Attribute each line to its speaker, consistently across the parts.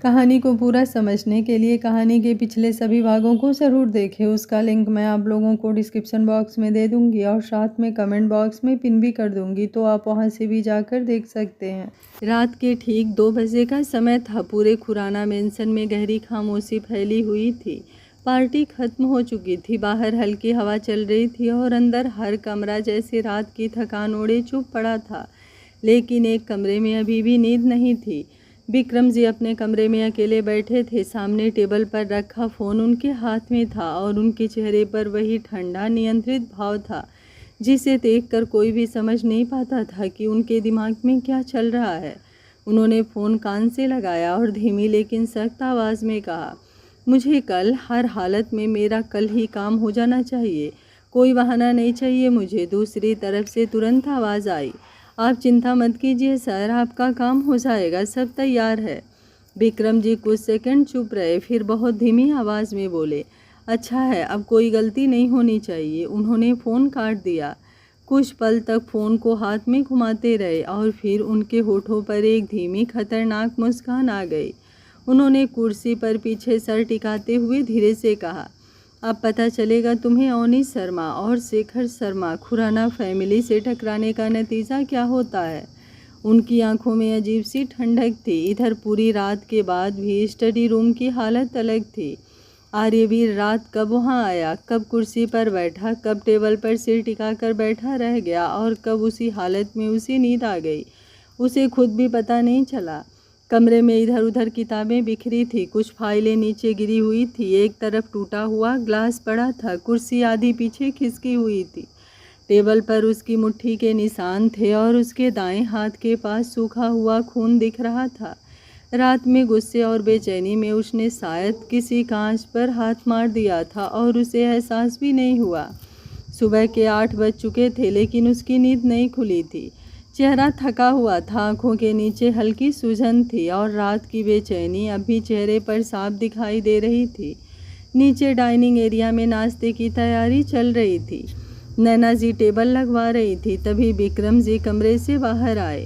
Speaker 1: कहानी को पूरा समझने के लिए कहानी के पिछले सभी भागों को ज़रूर देखें। उसका लिंक मैं आप लोगों को डिस्क्रिप्शन बॉक्स में दे दूंगी और साथ में कमेंट बॉक्स में पिन भी कर दूंगी, तो आप वहां से भी जाकर देख सकते हैं। रात के ठीक 2 बजे का समय था। पूरे खुराना मेंशन में गहरी खामोशी फैली हुई थी। पार्टी खत्म हो चुकी थी। बाहर हल्की हवा चल रही थी और अंदर हर कमरा जैसे रात की थकान ओढ़े चुप पड़ा था। लेकिन एक कमरे में अभी भी नींद नहीं थी। विक्रम जी अपने कमरे में अकेले बैठे थे। सामने टेबल पर रखा फ़ोन उनके हाथ में था और उनके चेहरे पर वही ठंडा नियंत्रित भाव था जिसे देखकर कोई भी समझ नहीं पाता था कि उनके दिमाग में क्या चल रहा है। उन्होंने फ़ोन कान से लगाया और धीमी लेकिन सख्त आवाज़ में कहा, मुझे कल हर हालत में मेरा कल ही काम हो जाना चाहिए। कोई बहाना नहीं चाहिए मुझे। दूसरी तरफ से तुरंत आवाज़ आई, आप चिंता मत कीजिए सर, आपका काम हो जाएगा, सब तैयार है। विक्रम जी कुछ सेकंड चुप रहे, फिर बहुत धीमी आवाज़ में बोले, अच्छा है, अब कोई गलती नहीं होनी चाहिए। उन्होंने फ़ोन काट दिया। कुछ पल तक फ़ोन को हाथ में घुमाते रहे और फिर उनके होठों पर एक धीमी खतरनाक मुस्कान आ गई। उन्होंने कुर्सी पर पीछे सर टिकाते हुए धीरे से कहा, अब पता चलेगा तुम्हें अवनी शर्मा और शेखर शर्मा खुराना फैमिली से टकराने का नतीजा क्या होता है। उनकी आंखों में अजीब सी ठंडक थी। इधर पूरी रात के बाद भी स्टडी रूम की हालत अलग थी। आर्यवीर रात कब वहाँ आया, कब कुर्सी पर बैठा, कब टेबल पर सिर टिकाकर बैठा रह गया और कब उसी हालत में उसे नींद आ गई, उसे खुद भी पता नहीं चला। कमरे में इधर उधर किताबें बिखरी थी, कुछ फाइलें नीचे गिरी हुई थी, एक तरफ टूटा हुआ ग्लास पड़ा था, कुर्सी आधी पीछे खिसकी हुई थी। टेबल पर उसकी मुट्ठी के निशान थे और उसके दाएं हाथ के पास सूखा हुआ खून दिख रहा था। रात में गुस्से और बेचैनी में उसने शायद किसी कांच पर हाथ मार दिया था और उसे एहसास भी नहीं हुआ। सुबह के 8 बज चुके थे लेकिन उसकी नींद नहीं खुली थी। चेहरा थका हुआ था, आंखों के नीचे हल्की सूजन थी और रात की बेचैनी अब भी चेहरे पर साफ दिखाई दे रही थी। नीचे डाइनिंग एरिया में नाश्ते की तैयारी चल रही थी। नैना जी टेबल लगवा रही थी। तभी विक्रम जी कमरे से बाहर आए,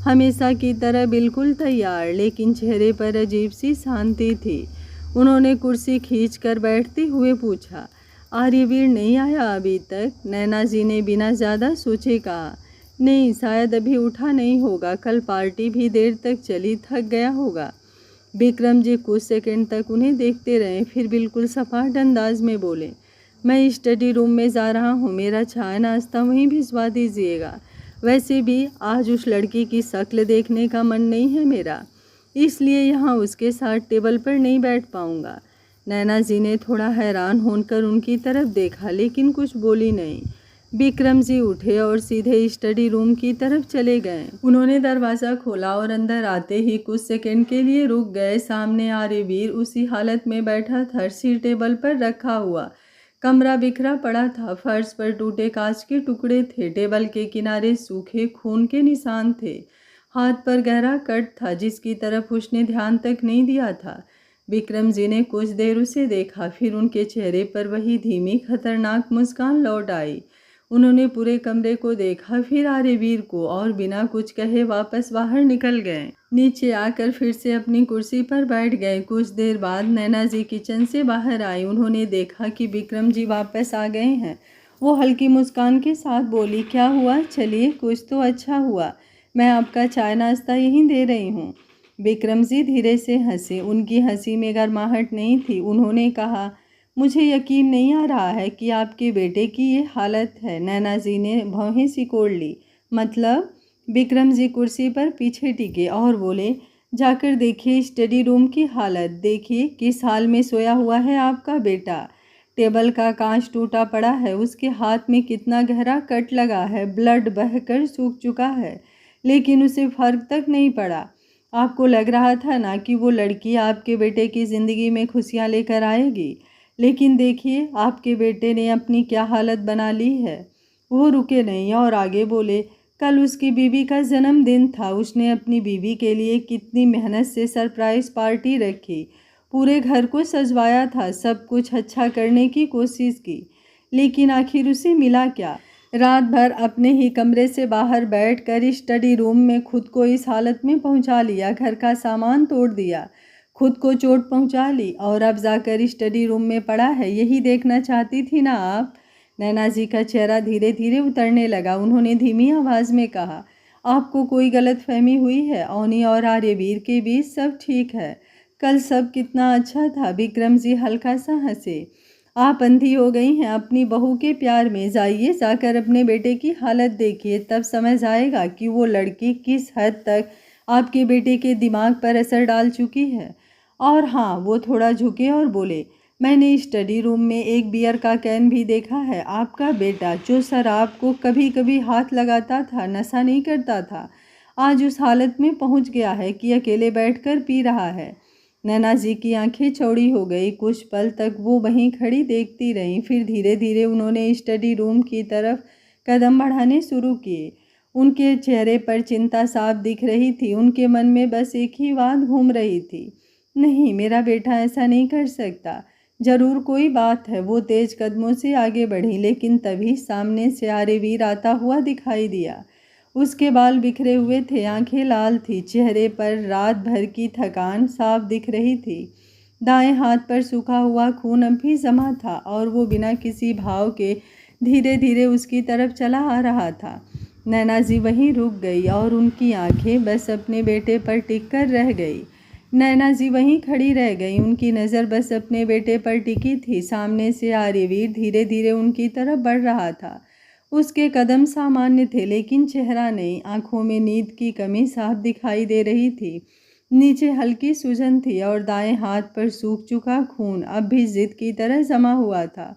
Speaker 1: हमेशा की तरह बिल्कुल तैयार, लेकिन चेहरे पर अजीब सी शांति थी। उन्होंने कुर्सी खींच कर बैठते हुए पूछा, आर्यवीर नहीं आया अभी तक? नैना जी ने बिना ज़्यादा सोचे कहा, नहीं, शायद अभी उठा नहीं होगा, कल पार्टी भी देर तक चली, थक गया होगा। विक्रम जी कुछ सेकंड तक उन्हें देखते रहे, फिर बिल्कुल सपाट अंदाज में बोले, मैं स्टडी रूम में जा रहा हूँ, मेरा चाय नाश्ता वहीं भिजवा दीजिएगा। वैसे भी आज उस लड़की की शक्ल देखने का मन नहीं है मेरा, इसलिए यहाँ उसके साथ टेबल पर नहीं बैठ पाऊँगा। नैना जी ने थोड़ा हैरान होकर उनकी तरफ देखा लेकिन कुछ बोली नहीं। विक्रम जी उठे और सीधे स्टडी रूम की तरफ चले गए। उन्होंने दरवाज़ा खोला और अंदर आते ही कुछ सेकंड के लिए रुक गए। सामने आर्यवीर उसी हालत में बैठा था, सिर टेबल पर रखा हुआ। कमरा बिखरा पड़ा था, फर्श पर टूटे कांच के टुकड़े थे, टेबल के किनारे सूखे खून के निशान थे, हाथ पर गहरा कट था जिसकी तरफ उसने ध्यान तक नहीं दिया था। विक्रम जी ने कुछ देर उसे देखा, फिर उनके चेहरे पर वही धीमी खतरनाक मुस्कान लौट आई। उन्होंने पूरे कमरे को देखा, फिर आर्यवीर को, और बिना कुछ कहे वापस बाहर निकल गए। नीचे आकर फिर से अपनी कुर्सी पर बैठ गए। कुछ देर बाद नैना जी किचन से बाहर आई। उन्होंने देखा कि विक्रम जी वापस आ गए हैं। वो हल्की मुस्कान के साथ बोली, क्या हुआ? चलिए, कुछ तो अच्छा हुआ, मैं आपका चाय नाश्ता यहीं दे रही हूँ। विक्रम जी धीरे से हंसे। उनकी हंसी में गर्माहट नहीं थी। उन्होंने कहा, मुझे यकीन नहीं आ रहा है कि आपके बेटे की ये हालत है। नैना जी ने भौहें सिकोड़ ली। मतलब? विक्रम जी कुर्सी पर पीछे टिके और बोले, जाकर देखिए स्टडी रूम की हालत, देखिए किस हाल में सोया हुआ है आपका बेटा। टेबल का कांच टूटा पड़ा है, उसके हाथ में कितना गहरा कट लगा है, ब्लड बहकर सूख चुका है, लेकिन उसे फर्क तक नहीं पड़ा। आपको लग रहा था ना कि वो लड़की आपके बेटे की ज़िंदगी में खुशियाँ लेकर आएगी, लेकिन देखिए आपके बेटे ने अपनी क्या हालत बना ली है। वो रुके नहीं और आगे बोले, कल उसकी बीवी का जन्मदिन था, उसने अपनी बीवी के लिए कितनी मेहनत से सरप्राइज पार्टी रखी, पूरे घर को सजवाया था, सब कुछ अच्छा करने की कोशिश की, लेकिन आखिर उसे मिला क्या? रात भर अपने ही कमरे से बाहर बैठकर स्टडी रूम में खुद को इस हालत में पहुंचा लिया, घर का सामान तोड़ दिया, खुद को चोट पहुंचा ली और अब जाकर स्टडी रूम में पड़ा है। यही देखना चाहती थी ना आप? नैना जी का चेहरा धीरे धीरे उतरने लगा। उन्होंने धीमी आवाज़ में कहा, आपको कोई गलतफहमी हुई है। अवनी और आर्यवीर के बीच सब ठीक है। कल सब कितना अच्छा था। विक्रम जी हल्का सा हंसे। आप अंधी हो गई हैं अपनी बहू के प्यार में। जाइए, जाकर अपने बेटे की हालत देखिए, तब समझ आएगा कि वो लड़की किस हद तक आपके बेटे के दिमाग पर असर डाल चुकी है। और हाँ, वो थोड़ा झुके और बोले, मैंने स्टडी रूम में एक बियर का कैन भी देखा है। आपका बेटा जो शराब को कभी कभी हाथ लगाता था, नशा नहीं करता था, आज उस हालत में पहुंच गया है कि अकेले बैठकर पी रहा है। नैना जी की आंखें चौड़ी हो गई। कुछ पल तक वो वहीं खड़ी देखती रहीं, फिर धीरे धीरे उन्होंने स्टडी रूम की तरफ कदम बढ़ाने शुरू किए। उनके चेहरे पर चिंता साफ दिख रही थी। उनके मन में बस एक ही बात घूम रही थी, नहीं, मेरा बेटा ऐसा नहीं कर सकता। जरूर कोई बात है। वो तेज कदमों से आगे बढ़ी, लेकिन तभी सामने से आर्यवीर आता हुआ दिखाई दिया। उसके बाल बिखरे हुए थे, आंखें लाल थी, चेहरे पर रात भर की थकान साफ दिख रही थी। दाएं हाथ पर सूखा हुआ खून अब भी जमा था और वो बिना किसी भाव के धीरे धीरे उसकी तरफ चला आ रहा था। नैना जी वहीं रुक गई और उनकी आंखें बस अपने बेटे पर टिक कर रह गई। नैना जी वहीं खड़ी रह गई, उनकी नज़र बस अपने बेटे पर टिकी थी। सामने से आर्यवीर धीरे धीरे उनकी तरफ बढ़ रहा था। उसके कदम सामान्य थे, लेकिन चेहरा नहीं। आंखों में नींद की कमी साफ दिखाई दे रही थी। नीचे हल्की सूजन थी और दाएं हाथ पर सूख चुका खून अब भी जिद की तरह जमा हुआ था।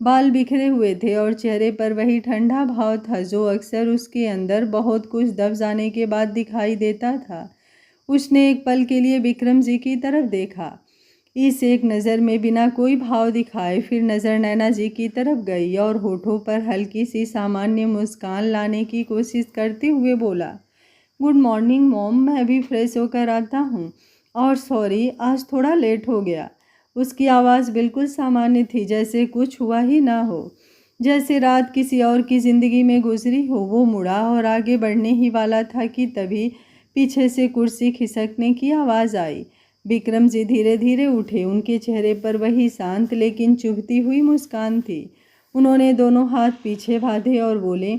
Speaker 1: बाल बिखरे हुए थे और चेहरे पर वही ठंडा भाव था जो अक्सर उसके अंदर बहुत कुछ दब जाने के बाद दिखाई देता था। उसने एक पल के लिए विक्रम जी की तरफ देखा, इस एक नज़र में बिना कोई भाव दिखाए। फिर नज़र नैना जी की तरफ गई और होठों पर हल्की सी सामान्य मुस्कान लाने की कोशिश करते हुए बोला, गुड मॉर्निंग मॉम, मैं अभी फ्रेश होकर आता हूँ और सॉरी आज थोड़ा लेट हो गया। उसकी आवाज़ बिल्कुल सामान्य थी, जैसे कुछ हुआ ही ना हो, जैसे रात किसी और की ज़िंदगी में गुजरी हो। वो मुड़ा और आगे बढ़ने ही वाला था कि तभी पीछे से कुर्सी खिसकने की आवाज़ आई। विक्रम जी धीरे धीरे उठे। उनके चेहरे पर वही शांत लेकिन चुभती हुई मुस्कान थी। उन्होंने दोनों हाथ पीछे बांधे और बोले,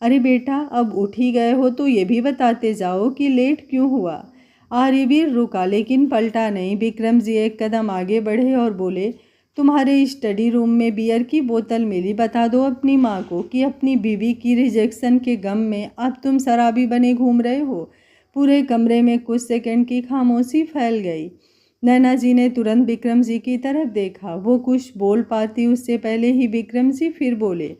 Speaker 1: अरे बेटा, अब उठ ही गए हो तो ये भी बताते जाओ कि लेट क्यों हुआ। आर्यवीर रुका लेकिन पलटा नहीं। विक्रम जी एक कदम आगे बढ़े और बोले, तुम्हारे स्टडी रूम में बियर की बोतल मिली। बता दो अपनी माँ को कि अपनी बीवी की रिजेक्शन के गम में अब तुम शराबी बने घूम रहे हो। पूरे कमरे में कुछ सेकंड की खामोशी फैल गई। नैना जी ने तुरंत विक्रम जी की तरफ देखा। वो कुछ बोल पाती उससे पहले ही विक्रम जी फिर बोले,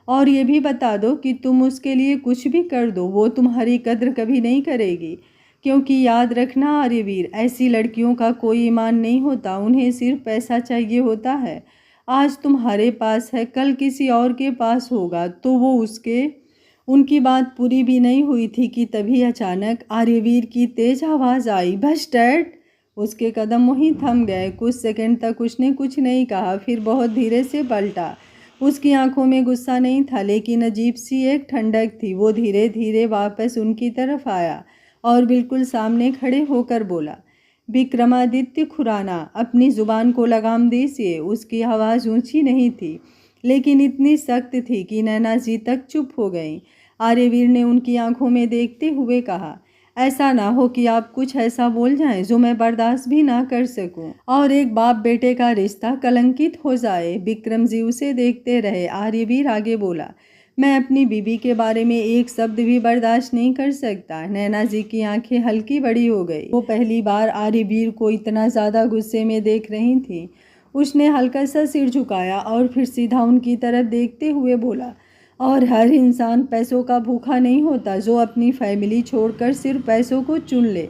Speaker 1: और ये भी बता दो कि तुम उसके लिए कुछ भी कर दो, वो तुम्हारी कद्र कभी नहीं करेगी। क्योंकि याद रखना आर्यवीर, ऐसी लड़कियों का कोई ईमान नहीं होता, उन्हें सिर्फ पैसा चाहिए होता है। आज तुम्हारे पास है, कल किसी और के पास होगा तो वो उसके। उनकी बात पूरी भी नहीं हुई थी कि तभी अचानक आर्यवीर की तेज आवाज़ आई, बस डैड। उसके कदम वहीं थम गए। कुछ सेकंड तक उसने कुछ नहीं कहा, फिर बहुत धीरे से पलटा। उसकी आंखों में गुस्सा नहीं था, लेकिन अजीब सी एक ठंडक थी। वो धीरे धीरे वापस उनकी तरफ आया और बिल्कुल सामने खड़े होकर बोला, विक्रमादित्य खुराना, अपनी ज़ुबान को लगाम दीजिए। उसकी आवाज़ ऊंची नहीं थी, लेकिन इतनी सख्त थी कि नैना जी तक चुप हो गईं। आर्यवीर ने उनकी आंखों में देखते हुए कहा, ऐसा ना हो कि आप कुछ ऐसा बोल जाएं जो मैं बर्दाश्त भी ना कर सकूं और एक बाप बेटे का रिश्ता कलंकित हो जाए। विक्रम जी उसे देखते रहे। आर्यवीर आगे बोला, मैं अपनी बीवी के बारे में एक शब्द भी बर्दाश्त नहीं कर सकता। नैना जी की आंखें हल्की बड़ी हो गई। वो पहली बार आर्यवीर को इतना ज़्यादा गुस्से में देख रही थी। उसने हल्का सा सिर झुकाया और फिर सीधा उनकी तरफ देखते हुए बोला, और हर इंसान पैसों का भूखा नहीं होता जो अपनी फैमिली छोड़कर सिर्फ पैसों को चुन ले।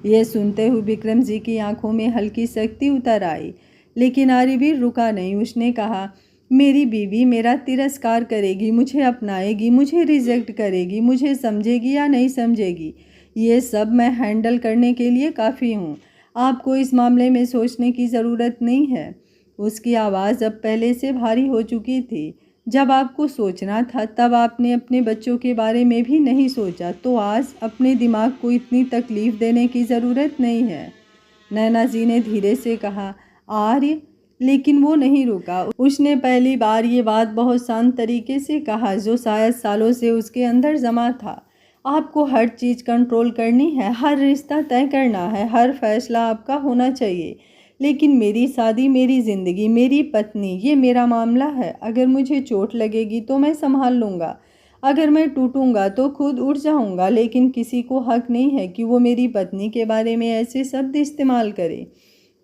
Speaker 1: ये सुनते हुए विक्रम जी की आंखों में हल्की सख्ती उतर आई, लेकिन आर्यवीर रुका नहीं। उसने कहा, मेरी बीवी मेरा तिरस्कार करेगी, मुझे अपनाएगी, मुझे रिजेक्ट करेगी, मुझे समझेगी या नहीं समझेगी, ये सब मैं हैंडल करने के लिए काफ़ी हूँ। आपको इस मामले में सोचने की ज़रूरत नहीं है। उसकी आवाज़ अब पहले से भारी हो चुकी थी। जब आपको सोचना था तब आपने अपने बच्चों के बारे में भी नहीं सोचा, तो आज अपने दिमाग को इतनी तकलीफ़ देने की ज़रूरत नहीं है। नैना जी ने धीरे से कहा, आर्य। लेकिन वो नहीं रुका। उसने पहली बार ये बात बहुत शांत तरीके से कहा, जो शायद सालों से उसके अंदर जमा था। आपको हर चीज़ कंट्रोल करनी है, हर रिश्ता तय करना है, हर फैसला आपका होना चाहिए। लेकिन मेरी शादी, मेरी ज़िंदगी, मेरी पत्नी, ये मेरा मामला है। अगर मुझे चोट लगेगी तो मैं संभाल लूँगा, अगर मैं टूटूंगा तो खुद उठ जाऊंगा, लेकिन किसी को हक नहीं है कि वो मेरी पत्नी के बारे में ऐसे शब्द इस्तेमाल करे।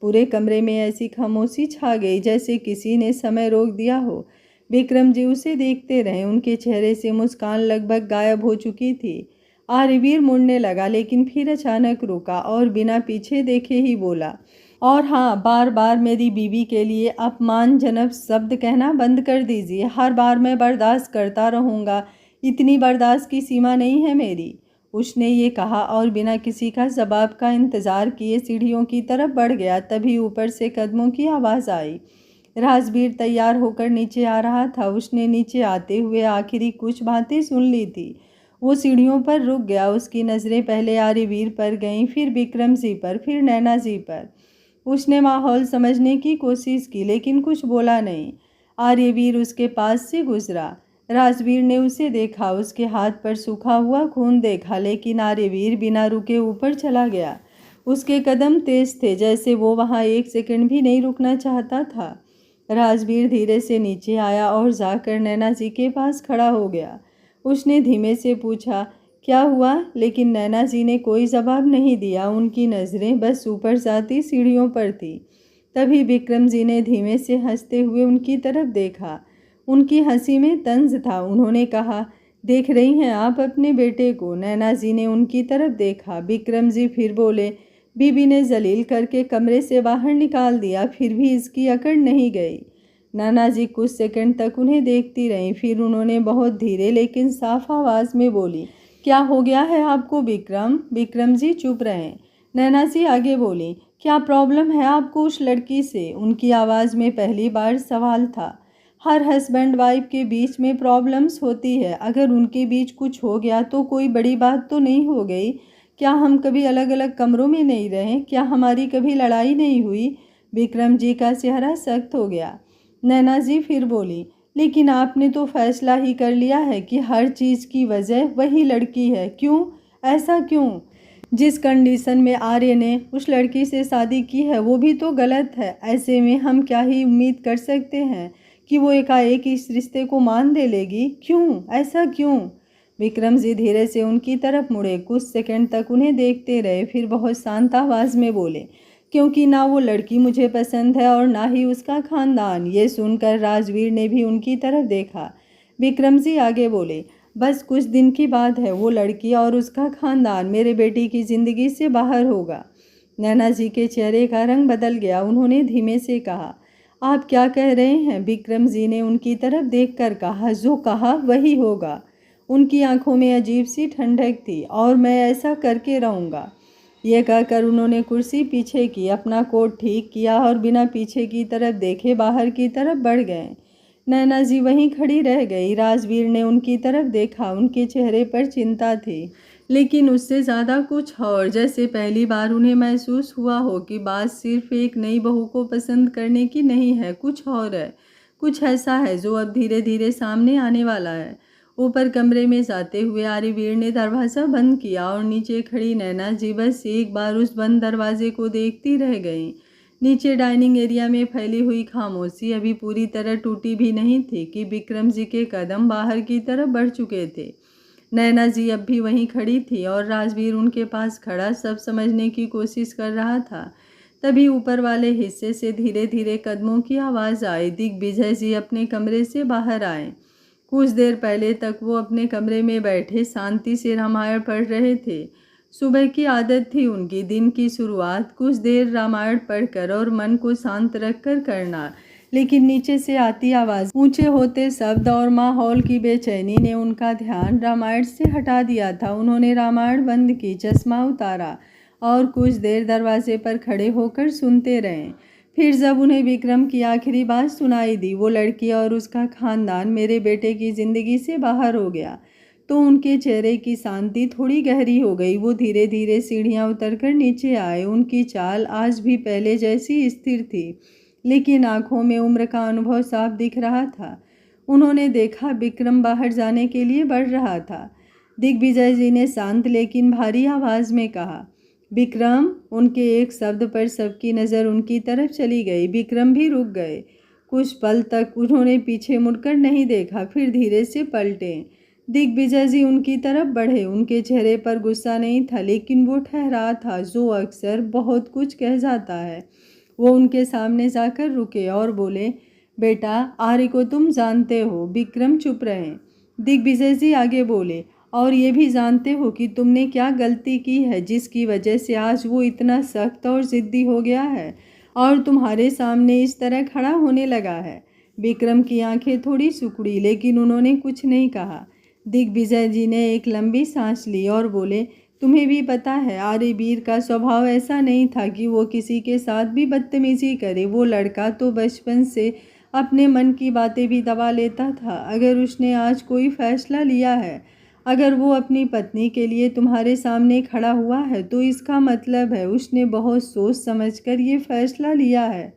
Speaker 1: पूरे कमरे में ऐसी खामोशी छा गई जैसे किसी ने समय रोक दिया हो। विक्रम जी उसे देखते रहे। उनके चेहरे से मुस्कान लगभग गायब हो चुकी थी। आर्यवीर मुड़ने लगा, लेकिन फिर अचानक रुका और बिना पीछे देखे ही बोला, और हाँ, बार बार मेरी बीवी के लिए अपमानजनक शब्द कहना बंद कर दीजिए। हर बार मैं बर्दाश्त करता रहूँगा, इतनी बर्दाश्त की सीमा नहीं है मेरी। उसने ये कहा और बिना किसी का जवाब का इंतज़ार किए सीढ़ियों की तरफ बढ़ गया। तभी ऊपर से कदमों की आवाज़ आई। राजवीर तैयार होकर नीचे आ रहा था। उसने नीचे आते हुए आखिरी कुछ बातें सुन ली थी। वो सीढ़ियों पर रुक गया। उसकी नज़रें पहले आर्यवीर पर गईं, फिर विक्रम जी पर, फिर नैना जी पर। उसने माहौल समझने की कोशिश की, लेकिन कुछ बोला नहीं। आर्यवीर उसके पास से गुजरा। राजवीर ने उसे देखा, उसके हाथ पर सूखा हुआ खून देखा, लेकिन आर्यवीर बिना रुके ऊपर चला गया। उसके कदम तेज थे, जैसे वो वहाँ एक सेकंड भी नहीं रुकना चाहता था। राजवीर धीरे से नीचे आया और जाकर नैना जी के पास खड़ा हो गया। उसने धीमे से पूछा, क्या हुआ? लेकिन नैना जी ने कोई जवाब नहीं दिया। उनकी नज़रें बस ऊपर जाती सीढ़ियों पर थी। तभी विक्रम जी ने धीमे से हंसते हुए उनकी तरफ देखा। उनकी हंसी में तंज था। उन्होंने कहा, देख रही हैं आप अपने बेटे को? नैना जी ने उनकी तरफ देखा। विक्रम जी फिर बोले, बीबी ने जलील करके कमरे से बाहर निकाल दिया, फिर भी इसकी अकड़ नहीं गई। नैना जी कुछ सेकंड तक उन्हें देखती रहीं, फिर उन्होंने बहुत धीरे लेकिन साफ आवाज़ में बोली, क्या हो गया है आपको विक्रम? विक्रम जी चुप रहे। नैना जी आगे बोली, क्या प्रॉब्लम है आपको उस लड़की से? उनकी आवाज़ में पहली बार सवाल था। हर हस्बैंड वाइफ के बीच में प्रॉब्लम्स होती है। अगर उनके बीच कुछ हो गया तो कोई बड़ी बात तो नहीं हो गई। क्या हम कभी अलग अलग कमरों में नहीं रहे? क्या हमारी कभी लड़ाई नहीं हुई? विक्रम जी का चेहरा सख्त हो गया। नैना जी फिर बोली, लेकिन आपने तो फैसला ही कर लिया है कि हर चीज़ की वजह वही लड़की है। क्यों? ऐसा क्यों? जिस कंडीशन में आर्य ने उस लड़की से शादी की है वो भी तो गलत है। ऐसे में हम क्या ही उम्मीद कर सकते हैं कि वो एकाएक इस रिश्ते को मान दे लेगी? क्यों? ऐसा क्यों? विक्रम जी धीरे से उनकी तरफ मुड़े। कुछ सेकंड तक उन्हें देखते रहे, फिर बहुत शांत आवाज़ में बोले, क्योंकि ना वो लड़की मुझे पसंद है और ना ही उसका खानदान। ये सुनकर राजवीर ने भी उनकी तरफ देखा। विक्रम जी आगे बोले, बस कुछ दिन की बात है, वो लड़की और उसका खानदान मेरे बेटी की ज़िंदगी से बाहर होगा। नैना जी के चेहरे का रंग बदल गया। उन्होंने धीमे से कहा, आप क्या कह रहे हैं? विक्रम जी ने उनकी तरफ देखकर कहा, जो कहा वही होगा। उनकी आंखों में अजीब सी ठंडक थी। और मैं ऐसा करके रहूँगा। ये कहकर उन्होंने कुर्सी पीछे की, अपना कोट ठीक किया और बिना पीछे की तरफ देखे बाहर की तरफ बढ़ गए। नैना जी वहीं खड़ी रह गई। राजवीर ने उनकी तरफ देखा। उनके चेहरे पर चिंता थी, लेकिन उससे ज़्यादा कुछ और। जैसे पहली बार उन्हें महसूस हुआ हो कि बात सिर्फ एक नई बहू को पसंद करने की नहीं है, कुछ और है। कुछ ऐसा है जो अब धीरे धीरे सामने आने वाला है। ऊपर कमरे में जाते हुए आर्यवीर ने दरवाज़ा बंद किया और नीचे खड़ी नैना जी बस एक बार उस बंद दरवाजे को देखती रह गईं। नीचे डाइनिंग एरिया में फैली हुई खामोशी अभी पूरी तरह टूटी भी नहीं थी कि विक्रम जी के कदम बाहर की तरफ बढ़ चुके थे। नैना जी अब भी वहीं खड़ी थी और राजवीर उनके पास खड़ा सब समझने की कोशिश कर रहा था। तभी ऊपर वाले हिस्से से धीरे धीरे कदमों की आवाज़ आई। दिग्विजय जी अपने कमरे से बाहर आए। कुछ देर पहले तक वो अपने कमरे में बैठे शांति से रामायण पढ़ रहे थे। सुबह की आदत थी उनकी, दिन की शुरुआत कुछ देर रामायण पढ़कर और मन को शांत रखकर करना। लेकिन नीचे से आती आवाज़, ऊंचे होते शब्द और माहौल की बेचैनी ने उनका ध्यान रामायण से हटा दिया था। उन्होंने रामायण बंद की, चश्मा उतारा और कुछ देर दरवाजे पर खड़े होकर सुनते रहे। फिर जब उन्हें विक्रम की आखिरी बात सुनाई दी, वो लड़की और उसका खानदान मेरे बेटे की ज़िंदगी से बाहर हो गया, तो उनके चेहरे की शांति थोड़ी गहरी हो गई। वो धीरे धीरे सीढ़ियां उतरकर नीचे आए। उनकी चाल आज भी पहले जैसी स्थिर थी, लेकिन आंखों में उम्र का अनुभव साफ दिख रहा था। उन्होंने देखा विक्रम बाहर जाने के लिए बढ़ रहा था। दिग्विजय जी ने शांत लेकिन भारी आवाज में कहा, विक्रम। उनके एक शब्द पर सबकी नज़र उनकी तरफ चली गई। विक्रम भी रुक गए। कुछ पल तक उन्होंने पीछे मुड़कर नहीं देखा, फिर धीरे से पलटे। दिग्विजय जी उनकी तरफ बढ़े। उनके चेहरे पर गुस्सा नहीं था, लेकिन वो ठहरा था जो अक्सर बहुत कुछ कह जाता है। वो उनके सामने जाकर रुके और बोले, बेटा, आर्य को तुम जानते हो। विक्रम चुप रहे। दिग्विजय जी आगे बोले, और ये भी जानते हो कि तुमने क्या गलती की है जिसकी वजह से आज वो इतना सख्त और ज़िद्दी हो गया है और तुम्हारे सामने इस तरह खड़ा होने लगा है। विक्रम की आंखें थोड़ी सिकुड़ी, लेकिन उन्होंने कुछ नहीं कहा। दिग्विजय जी ने एक लंबी सांस ली और बोले, तुम्हें भी पता है आर्यवीर का स्वभाव ऐसा नहीं था कि वो किसी के साथ भी बदतमीजी करे। वो लड़का तो बचपन से अपने मन की बातें भी दबा लेता था। अगर उसने आज कोई फैसला लिया है, अगर वो अपनी पत्नी के लिए तुम्हारे सामने खड़ा हुआ है, तो इसका मतलब है उसने बहुत सोच समझकर ये फैसला लिया है।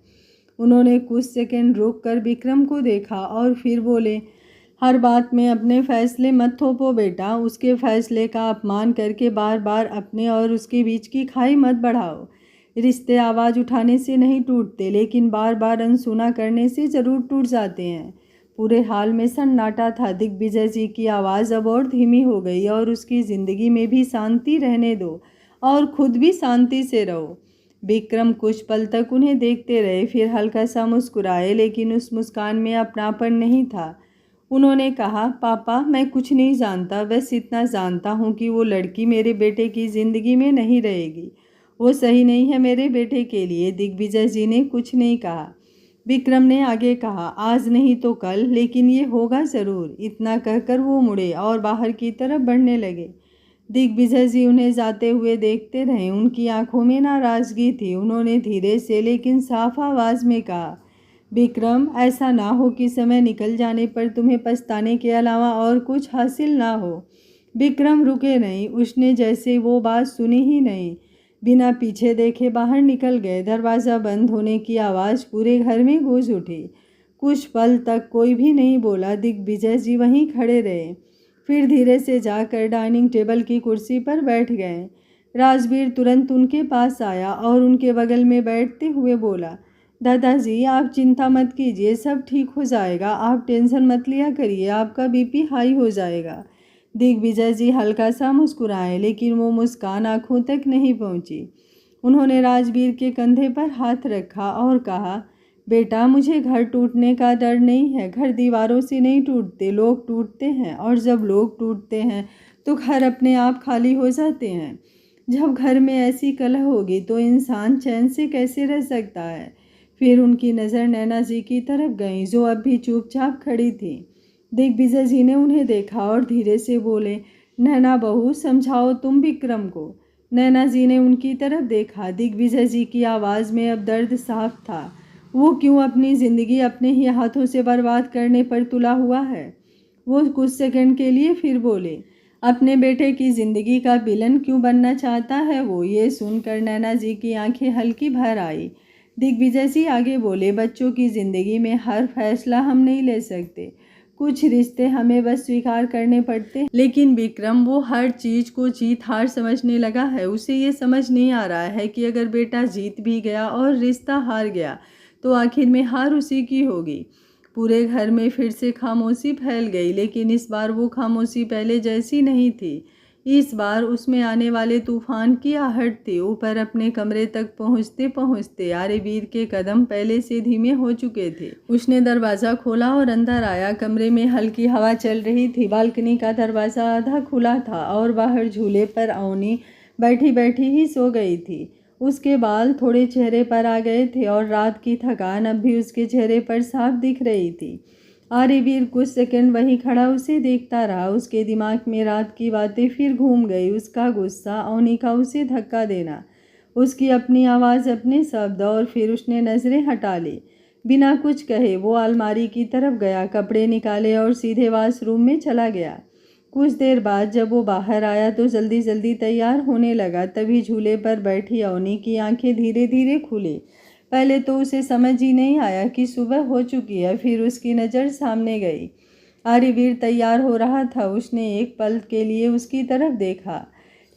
Speaker 1: उन्होंने कुछ सेकंड रुक कर विक्रम को देखा और फिर बोले, हर बात में अपने फैसले मत थोपो बेटा। उसके फैसले का अपमान करके बार बार अपने और उसके बीच की खाई मत बढ़ाओ। रिश्ते आवाज़ उठाने से नहीं टूटते, लेकिन बार बार अनसुना करने से ज़रूर टूट जाते हैं। पूरे हाल में सन्नाटा था। दिग्विजय जी की आवाज़ अब और धीमी हो गई, और उसकी ज़िंदगी में भी शांति रहने दो और खुद भी शांति से रहो। विक्रम कुछ पल तक उन्हें देखते रहे, फिर हल्का सा मुस्कुराए, लेकिन उस मुस्कान में अपनापन नहीं था। उन्होंने कहा, पापा, मैं कुछ नहीं जानता, बस इतना जानता हूँ कि वो लड़की मेरे बेटे की ज़िंदगी में नहीं रहेगी। वो सही नहीं है मेरे बेटे के लिए। दिग्विजय जी ने कुछ नहीं कहा। विक्रम ने आगे कहा, आज नहीं तो कल, लेकिन ये होगा ज़रूर। इतना कहकर वो मुड़े और बाहर की तरफ बढ़ने लगे। दिग्विजय जी उन्हें जाते हुए देखते रहे। उनकी आंखों में नाराज़गी थी। उन्होंने धीरे से लेकिन साफ आवाज़ में कहा, विक्रम, ऐसा ना हो कि समय निकल जाने पर तुम्हें पछताने के अलावा और कुछ हासिल ना हो। विक्रम रुके नहीं। उसने जैसे वो बात सुनी ही नहीं, बिना पीछे देखे बाहर निकल गए। दरवाज़ा बंद होने की आवाज़ पूरे घर में गूंज उठी। कुछ पल तक कोई भी नहीं बोला। दिग्विजय जी वहीं खड़े रहे, फिर धीरे से जाकर डाइनिंग टेबल की कुर्सी पर बैठ गए। राजवीर तुरंत उनके पास आया और उनके बगल में बैठते हुए बोला, दादाजी, आप चिंता मत कीजिए, सब ठीक हो जाएगा। आप टेंशन मत लिया करिए, आपका बीपी हाई हो जाएगा। दिग्विजय जी हल्का सा मुस्कुराए, लेकिन वो मुस्कान आंखों तक नहीं पहुंची। उन्होंने राजवीर के कंधे पर हाथ रखा और कहा, बेटा, मुझे घर टूटने का डर नहीं है। घर दीवारों से नहीं टूटते, लोग टूटते हैं, और जब लोग टूटते हैं तो घर अपने आप खाली हो जाते हैं। जब घर में ऐसी कलह होगी तो इंसान चैन से कैसे रह सकता है। फिर उनकी नज़र नैना जी की तरफ गई, जो अब भी चुपचाप खड़ी थी। दिग्विजय जी ने उन्हें देखा और धीरे से बोले, नैना बहू, समझाओ तुम विक्रम को। नैना जी ने उनकी तरफ देखा। दिग्विजय जी की आवाज़ में अब दर्द साफ था। वो क्यों अपनी ज़िंदगी अपने ही हाथों से बर्बाद करने पर तुला हुआ है। वो कुछ सेकंड के लिए फिर बोले, अपने बेटे की ज़िंदगी का विलन क्यों बनना चाहता है वो। ये सुनकर नैना जी की आंखें हल्की भर आई। दिग्विजय जी आगे बोले, बच्चों की ज़िंदगी में हर फैसला हम नहीं ले सकते। कुछ रिश्ते हमें बस स्वीकार करने पड़ते हैं। लेकिन विक्रम, वो हर चीज़ को जीत हार समझने लगा है। उसे ये समझ नहीं आ रहा है कि अगर बेटा जीत भी गया और रिश्ता हार गया तो आखिर में हार उसी की होगी। पूरे घर में फिर से खामोशी फैल गई, लेकिन इस बार वो खामोशी पहले जैसी नहीं थी। इस बार उसमें आने वाले तूफान की आहट थी। ऊपर अपने कमरे तक पहुंचते पहुंचते आर्यवीर के कदम पहले से धीमे हो चुके थे। उसने दरवाज़ा खोला और अंदर आया। कमरे में हल्की हवा चल रही थी। बालकनी का दरवाज़ा आधा खुला था और बाहर झूले पर अवनी बैठी बैठी ही सो गई थी। उसके बाल थोड़े चेहरे पर आ गए थे और रात की थकान अब भी उसके चेहरे पर साफ दिख रही थी। आर्यवीर कुछ सेकंड वहीं खड़ा उसे देखता रहा। उसके दिमाग में रात की बातें फिर घूम गई। उसका गुस्सा, अवनी का उसे धक्का देना, उसकी अपनी आवाज़, अपने शब्द, और फिर उसने नज़रें हटा ली। बिना कुछ कहे वो अलमारी की तरफ गया, कपड़े निकाले और सीधे वॉशरूम में चला गया। कुछ देर बाद जब वो बाहर आया तो जल्दी जल्दी तैयार होने लगा। तभी झूले पर बैठी अवनी की आंखें धीरे धीरे खुली। पहले तो उसे समझ ही नहीं आया कि सुबह हो चुकी है। फिर उसकी नज़र सामने गई। आर्यवीर तैयार हो रहा था। उसने एक पल के लिए उसकी तरफ देखा,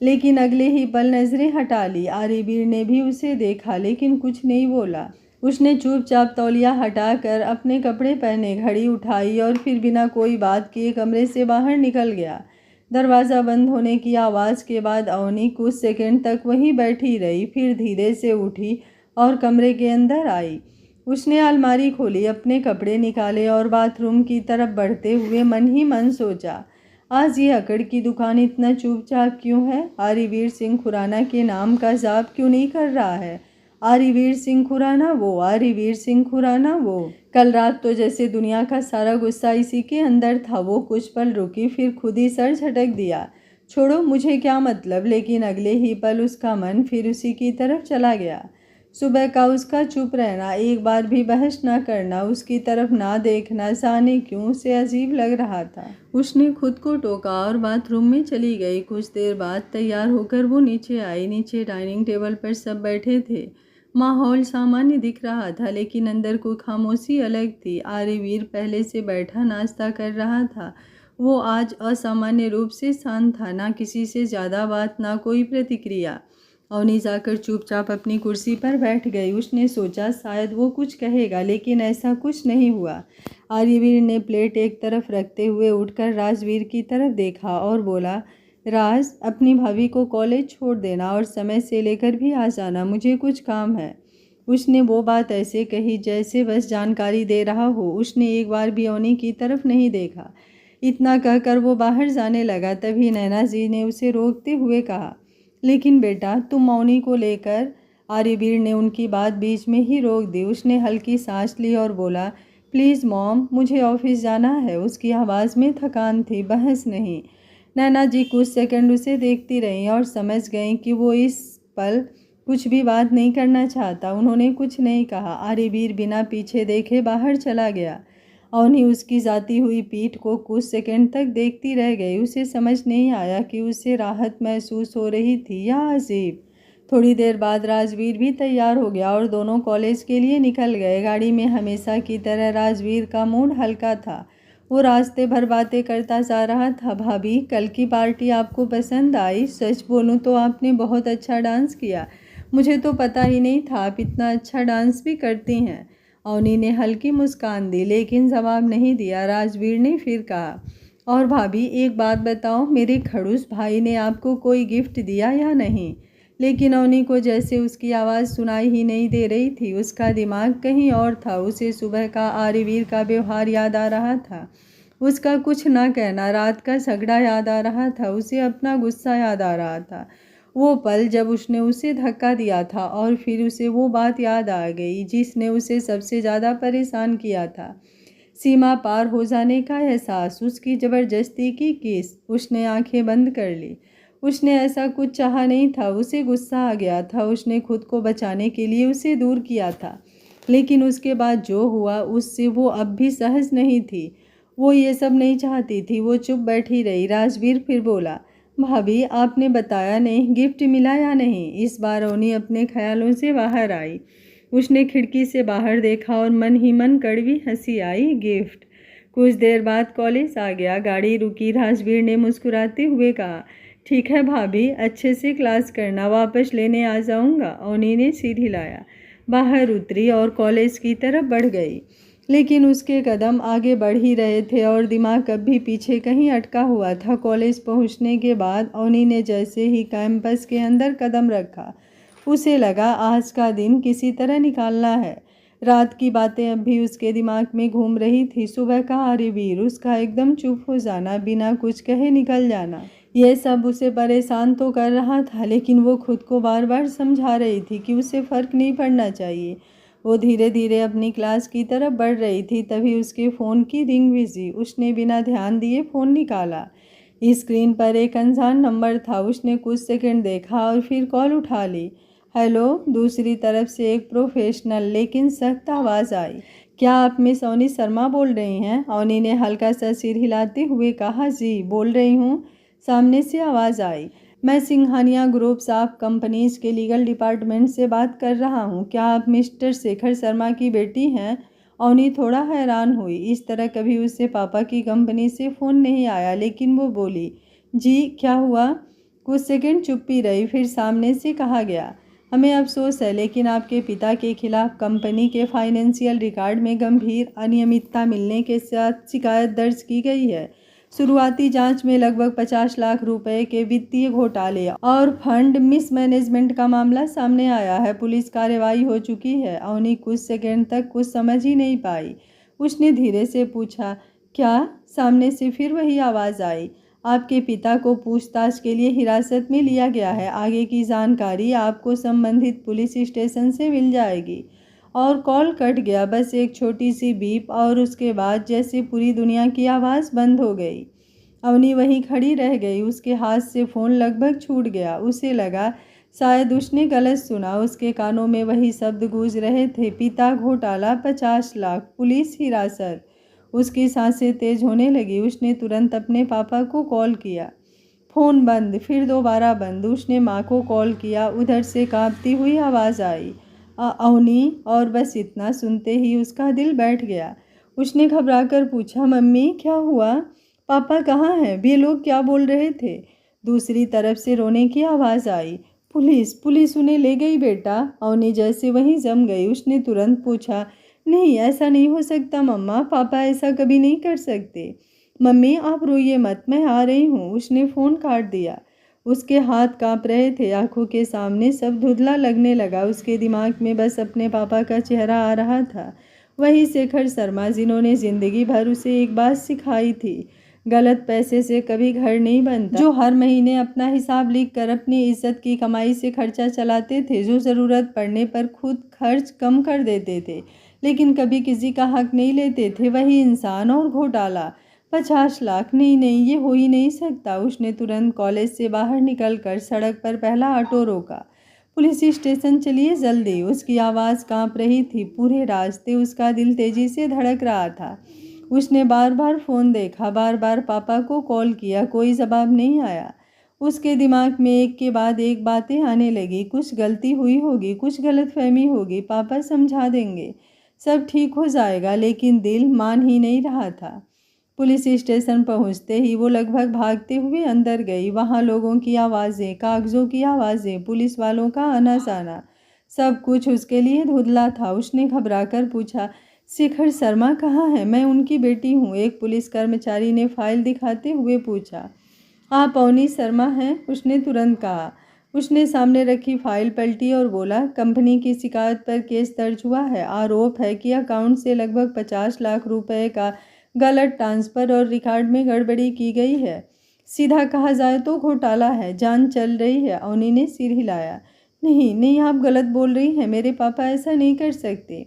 Speaker 1: लेकिन अगले ही पल नजरें हटा ली। आर्यवीर ने भी उसे देखा, लेकिन कुछ नहीं बोला। उसने चुपचाप तौलिया हटाकर अपने कपड़े पहने, घड़ी उठाई और फिर बिना कोई बात किए कमरे से बाहर निकल गया। दरवाज़ा बंद होने की आवाज़ के बाद अवनी कुछ सेकंड तक वहीं बैठी रही। फिर धीरे से उठी और कमरे के अंदर आई। उसने अलमारी खोली, अपने कपड़े निकाले और बाथरूम की तरफ बढ़ते हुए मन ही मन सोचा, आज ये अकड़ की दुकान इतना चुपचाप क्यों है? आर्यवीर सिंह खुराना के नाम का जाप क्यों नहीं कर रहा है? आर्यवीर सिंह खुराना वो, आर्यवीर सिंह खुराना वो। कल रात तो जैसे दुनिया का सारा गुस्सा इसी के अंदर था। वो कुछ पल रुकी, फिर खुद ही सर झटक दिया, छोड़ो मुझे क्या मतलब। लेकिन अगले ही पल उसका मन फिर उसी की तरफ चला गया। सुबह का उसका चुप रहना, एक बार भी बहस ना करना, उसकी तरफ ना देखना, जाने क्यों उसे अजीब लग रहा था। उसने खुद को टोका और बाथरूम में चली गई। कुछ देर बाद तैयार होकर वो नीचे आई। नीचे डाइनिंग टेबल पर सब बैठे थे। माहौल सामान्य दिख रहा था, लेकिन अंदर कोई खामोशी अलग थी। आर्यवीर पहले से बैठा नाश्ता कर रहा था। वो आज असामान्य रूप से शांत था, ना किसी से ज़्यादा बात, ना कोई प्रतिक्रिया। अवनी जाकर चुपचाप अपनी कुर्सी पर बैठ गई। उसने सोचा शायद वो कुछ कहेगा, लेकिन ऐसा कुछ नहीं हुआ। आर्यवीर ने प्लेट एक तरफ रखते हुए उठकर राजवीर की तरफ देखा और बोला, राज, अपनी भाभी को कॉलेज छोड़ देना और समय से लेकर भी आ जाना, मुझे कुछ काम है। उसने वो बात ऐसे कही जैसे बस जानकारी दे रहा हो। उसने एक बार भी अवनी की तरफ नहीं देखा। इतना कहकर वो बाहर जाने लगा। तभी नैना जी ने उसे रोकते हुए कहा, लेकिन बेटा तुम अवनी को लेकर। आर्यवीर ने उनकी बात बीच में ही रोक दी। उसने हल्की सांस ली और बोला, प्लीज़ मॉम, मुझे ऑफिस जाना है। उसकी आवाज़ में थकान थी, बहस नहीं। नैना जी कुछ सेकंड उसे देखती रहीं और समझ गईं कि वो इस पल कुछ भी बात नहीं करना चाहता। उन्होंने कुछ नहीं कहा। आर्यवीर बिना पीछे देखे बाहर चला गया। अवनी उसकी जाती हुई पीठ को कुछ सेकंड तक देखती रह गई। उसे समझ नहीं आया कि उसे राहत महसूस हो रही थी या अजीब। थोड़ी देर बाद राजवीर भी तैयार हो गया और दोनों कॉलेज के लिए निकल गए। गाड़ी में हमेशा की तरह राजवीर का मूड हल्का था। वो रास्ते भर बातें करता जा रहा था। भाभी, कल की पार्टी आपको पसंद आई? सच बोलूं तो आपने बहुत अच्छा डांस किया। मुझे तो पता ही नहीं था आप इतना अच्छा डांस भी करती हैं। अवनी ने हल्की मुस्कान दी, लेकिन जवाब नहीं दिया। राजवीर ने फिर कहा, और भाभी एक बात बताओ, मेरे खड़ूस भाई ने आपको कोई गिफ्ट दिया या नहीं? लेकिन अवनी को जैसे उसकी आवाज़ सुनाई ही नहीं दे रही थी। उसका दिमाग कहीं और था। उसे सुबह का आर्यवीर का व्यवहार याद आ रहा था, उसका कुछ ना कहना, रात का झगड़ा याद आ रहा था, उसे अपना गुस्सा याद आ रहा था, वो पल जब उसने उसे धक्का दिया था। और फिर उसे वो बात याद आ गई जिसने उसे सबसे ज़्यादा परेशान किया था, सीमा पार हो जाने का एहसास, उसकी ज़बरदस्ती की किस। उसने आंखें बंद कर ली। उसने ऐसा कुछ चाहा नहीं था। उसे गुस्सा आ गया था। उसने खुद को बचाने के लिए उसे दूर किया था, लेकिन उसके बाद जो हुआ उससे वो अब भी सहज नहीं थी। वो ये सब नहीं चाहती थी। वो चुप बैठी रही। राजवीर फिर बोला, भाभी आपने बताया नहीं, गिफ्ट मिला या नहीं? इस बार अवनी अपने ख्यालों से बाहर आई। उसने खिड़की से बाहर देखा और मन ही मन कड़वी हंसी आई। गिफ्ट? कुछ देर बाद कॉलेज आ गया। गाड़ी रुकी। राजवीर ने मुस्कुराते हुए कहा, ठीक है भाभी, अच्छे से क्लास करना, वापस लेने आ जाऊंगा। अवनी ने सिर हिलाया, बाहर उतरी और कॉलेज की तरफ बढ़ गई। लेकिन उसके कदम आगे बढ़ ही रहे थे और दिमाग कभी पीछे कहीं अटका हुआ था। कॉलेज पहुंचने के बाद अवनी ने जैसे ही कैंपस के अंदर कदम रखा, उसे लगा आज का दिन किसी तरह निकालना है। रात की बातें अब भी उसके दिमाग में घूम रही थी। सुबह का आर्यवीर, उसका एकदम चुप हो जाना, बिना कुछ कहे निकल जाना, यह सब उसे परेशान तो कर रहा था, लेकिन वो खुद को बार बार समझा रही थी कि उसे फ़र्क नहीं पड़ना चाहिए। वो धीरे धीरे अपनी क्लास की तरफ बढ़ रही थी। तभी उसके फ़ोन की रिंग बिजी। उसने बिना ध्यान दिए फ़ोन निकाला। स्क्रीन पर एक अनजान नंबर था। उसने कुछ सेकंड देखा और फिर कॉल उठा ली। हेलो। दूसरी तरफ से एक प्रोफेशनल लेकिन सख्त आवाज़ आई। क्या आप मिस अवनी शर्मा बोल रही हैं? अवनी ने हल्का सा सिर हिलाते हुए कहा, जी बोल रही हूँ। सामने से आवाज़ आई, मैं सिंघानिया ग्रुप्स ऑफ कंपनीज के लीगल डिपार्टमेंट से बात कर रहा हूँ। क्या आप मिस्टर शेखर शर्मा की बेटी हैं? अवनी थोड़ा हैरान हुई। इस तरह कभी उससे पापा की कंपनी से फ़ोन नहीं आया, लेकिन वो बोली, जी क्या हुआ? कुछ सेकंड चुप्पी रही, फिर सामने से कहा गया, हमें अफसोस है लेकिन आपके पिता के खिलाफ कंपनी के फाइनेंशियल रिकॉर्ड में गंभीर अनियमितता मिलने के साथ शिकायत दर्ज की गई है। शुरुआती जांच में लगभग 50 लाख रुपए के वित्तीय घोटाले और फंड मिसमैनेजमेंट का मामला सामने आया है। पुलिस कार्रवाई हो चुकी है। अवनी कुछ सेकंड तक कुछ समझ ही नहीं पाई। उसने धीरे से पूछा, क्या? सामने से फिर वही आवाज़ आई, आपके पिता को पूछताछ के लिए हिरासत में लिया गया है। आगे की जानकारी आपको संबंधित पुलिस स्टेशन से मिल जाएगी। और कॉल कट गया। बस एक छोटी सी बीप और उसके बाद जैसे पूरी दुनिया की आवाज़ बंद हो गई। अवनी वहीं खड़ी रह गई। उसके हाथ से फ़ोन लगभग छूट गया। उसे लगा शायद उसने गलत सुना। उसके कानों में वही शब्द गूंज रहे थे, पिता घोटाला, 50 लाख, पुलिस हिरासत। उसकी सांसें तेज होने लगी। उसने तुरंत अपने पापा को कॉल किया। फ़ोन बंद, फिर दोबारा बंद। उसने माँ को कॉल किया। उधर से कांपती हुई आवाज़ आई, अवनी। और बस इतना सुनते ही उसका दिल बैठ गया। उसने घबराकर पूछा, मम्मी क्या हुआ? पापा कहाँ हैं? ये लोग क्या बोल रहे थे? दूसरी तरफ से रोने की आवाज़ आई, पुलिस पुलिस उन्हें ले गई बेटा। अवनी जैसे वहीं जम गई। उसने तुरंत पूछा, नहीं ऐसा नहीं हो सकता मम्मा, पापा ऐसा कभी नहीं कर सकते। मम्मी आप रोइए मत, मैं आ रही हूँ। उसने फ़ोन काट दिया। उसके हाथ कांप रहे थे। आंखों के सामने सब धुंधला लगने लगा। उसके दिमाग में बस अपने पापा का चेहरा आ रहा था, वही शेखर शर्मा जिन्होंने ज़िंदगी भर उसे एक बात सिखाई थी, गलत पैसे से कभी घर नहीं बनता। जो हर महीने अपना हिसाब लिख कर अपनी इज्जत की कमाई से खर्चा चलाते थे, जो ज़रूरत पड़ने पर खुद खर्च कम कर देते थे लेकिन कभी किसी का हक नहीं लेते थे, वही इंसान। और घोटाला, 50 लाख, नहीं नहीं ये हो ही नहीं सकता। उसने तुरंत कॉलेज से बाहर निकलकर सड़क पर पहला ऑटो रोका। पुलिस स्टेशन चलिए जल्दी। उसकी आवाज़ कांप रही थी। पूरे रास्ते उसका दिल तेजी से धड़क रहा था। उसने बार बार फ़ोन देखा, बार बार पापा को कॉल किया, कोई जवाब नहीं आया। उसके दिमाग में एक के बाद एक बातें आने लगी, कुछ गलती हुई होगी, कुछ गलतफहमी होगी, पापा समझा देंगे, सब ठीक हो जाएगा। लेकिन दिल मान ही नहीं रहा था। पुलिस स्टेशन पहुंचते ही वो लगभग भागते हुए अंदर गई। वहां लोगों की आवाज़ें, कागज़ों की आवाज़ें, पुलिस वालों का आना जाना, सब कुछ उसके लिए धुंधला था। उसने घबराकर पूछा, शेखर शर्मा कहाँ है? मैं उनकी बेटी हूँ, एक पुलिस कर्मचारी ने फाइल दिखाते हुए पूछा। आप अवनी शर्मा हैं? उसने तुरंत कहा। उसने सामने रखी फाइल पलटी और बोला, कंपनी की शिकायत पर केस दर्ज हुआ है। आरोप है कि अकाउंट से लगभग 50 लाख रुपए का गलत ट्रांसफ़र और रिकॉर्ड में गड़बड़ी की गई है। सीधा कहा जाए तो घोटाला है, जांच चल रही है। अवनी ने सिर हिलाया। नहीं नहीं आप गलत बोल रही हैं, मेरे पापा ऐसा नहीं कर सकते,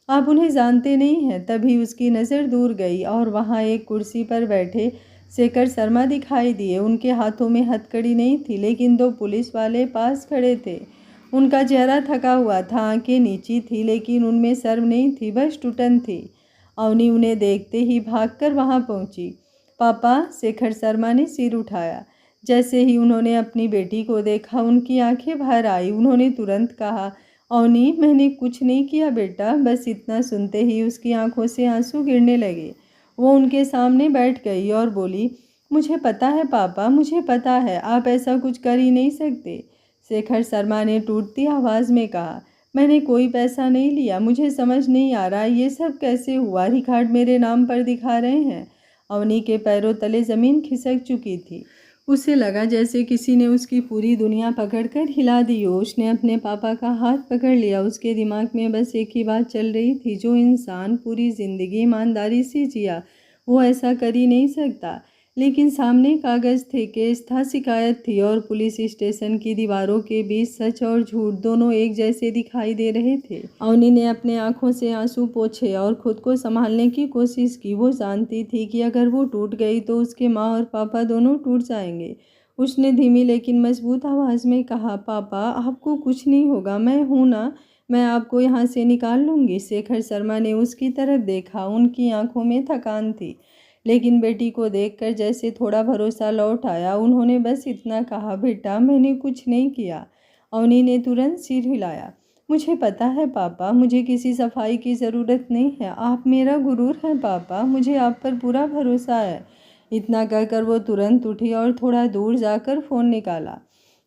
Speaker 1: आप उन्हें जानते नहीं हैं। तभी उसकी नज़र दूर गई और वहाँ एक कुर्सी पर बैठे शेखर शर्मा दिखाई दिए। उनके हाथों में हथकड़ी नहीं थी, लेकिन दो पुलिस वाले पास खड़े थे। उनका चेहरा थका हुआ था, आंखें नीची थी, लेकिन उनमें शर्म नहीं थी, बस टुटन थी। अवनी उन्हें देखते ही भागकर वहां पहुंची। पापा, शेखर शर्मा ने सिर उठाया। जैसे ही उन्होंने अपनी बेटी को देखा, उनकी आंखें भर आई। उन्होंने तुरंत कहा, अवनी मैंने कुछ नहीं किया बेटा। बस इतना सुनते ही उसकी आंखों से आंसू गिरने लगे। वो उनके सामने बैठ गई और बोली, मुझे पता है पापा, मुझे पता है, आप ऐसा कुछ कर ही नहीं सकते। शेखर शर्मा ने टूटती आवाज़ में कहा, मैंने कोई पैसा नहीं लिया, मुझे समझ नहीं आ रहा ये सब कैसे हुआ, रिकॉर्ड मेरे नाम पर दिखा रहे हैं। अवनी के पैरों तले ज़मीन खिसक चुकी थी। उसे लगा जैसे किसी ने उसकी पूरी दुनिया पकड़कर हिला दी हो। उसने अपने पापा का हाथ पकड़ लिया। उसके दिमाग में बस एक ही बात चल रही थी, जो इंसान पूरी ज़िंदगी ईमानदारी से जिया वो ऐसा कर ही नहीं सकता। लेकिन सामने कागज़ थे, केस था, शिकायत थी और पुलिस स्टेशन की दीवारों के बीच सच और झूठ दोनों एक जैसे दिखाई दे रहे थे। अवनी ने अपने आंखों से आंसू पोंछे और खुद को संभालने की कोशिश की। वो जानती थी कि अगर वो टूट गई तो उसके माँ और पापा दोनों टूट जाएंगे। उसने धीमी लेकिन मजबूत आवाज़ में कहा, पापा आपको कुछ नहीं होगा, मैं हूँ ना, मैं आपको यहाँ से निकाल लूँगी। शेखर शर्मा ने उसकी तरफ देखा, उनकी आंखों में थकान थी, लेकिन बेटी को देखकर जैसे थोड़ा भरोसा लौट आया। उन्होंने बस इतना कहा, बेटा मैंने कुछ नहीं किया। अवनी ने तुरंत सिर हिलाया। मुझे पता है पापा, मुझे किसी सफाई की ज़रूरत नहीं है, आप मेरा गुरूर हैं पापा, मुझे आप पर पूरा भरोसा है। इतना कहकर वो तुरंत उठी और थोड़ा दूर जाकर फ़ोन निकाला।